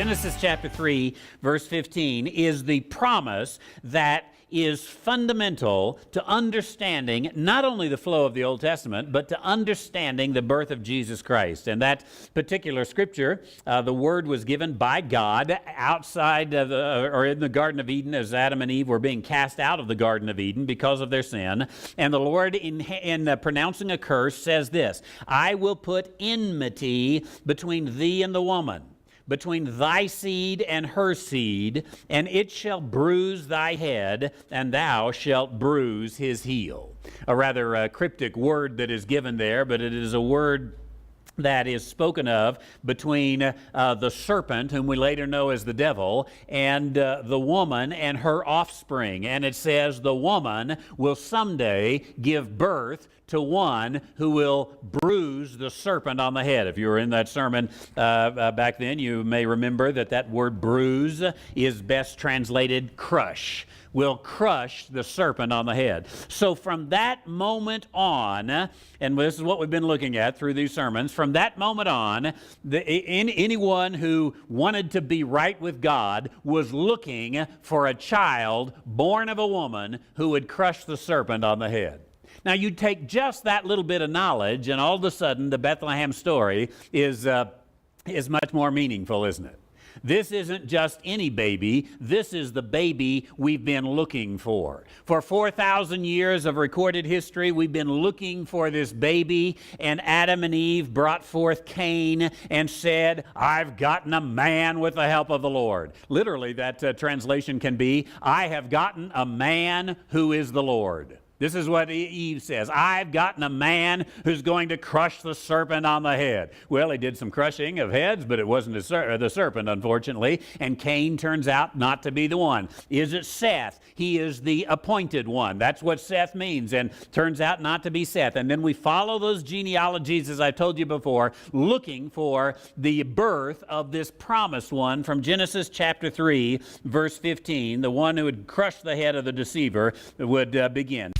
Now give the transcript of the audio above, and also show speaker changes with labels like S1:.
S1: Genesis chapter 3, verse 15 is the promise that is fundamental to understanding not only the flow of the Old Testament, but to understanding the birth of Jesus Christ. And that particular scripture, the word was given by God outside of or in the Garden of Eden as Adam and Eve were being cast out of the Garden of Eden because of their sin. And the Lord, in pronouncing a curse, says this, "I will put enmity between thee and the woman, between thy seed and her seed, and it shall bruise thy head, and thou shalt bruise his heel." A rather cryptic word that is given there, but it is a word that is spoken of between the serpent, whom we later know as the devil, and the woman and her offspring. And it says the woman will someday give birth to one who will bruise the serpent on the head. If you were in that sermon back then, you may remember that that word bruise is best translated crush. Will crush the serpent on the head. So from that moment on, and this is what we've been looking at through these sermons, from that moment on, anyone who wanted to be right with God was looking for a child born of a woman who would crush the serpent on the head. Now you take just that little bit of knowledge, and all of a sudden the Bethlehem story is much more meaningful, isn't it? This isn't just any baby. This is the baby we've been looking for. For 4,000 years of recorded history, we've been looking for this baby, and Adam and Eve brought forth Cain and said, "I've gotten a man with the help of the Lord." Literally, that translation can be, "I have gotten a man who is the Lord." This is what Eve says. "I've gotten a man who's going to crush the serpent on the head." Well, he did some crushing of heads, but it wasn't the serpent, unfortunately. And Cain turns out not to be the one. Is it Seth? He is the appointed one. That's what Seth means, and turns out not to be Seth. And then we follow those genealogies, as I told you before, looking for the birth of this promised one from Genesis chapter 3, verse 15. The one who would crush the head of the deceiver would begin.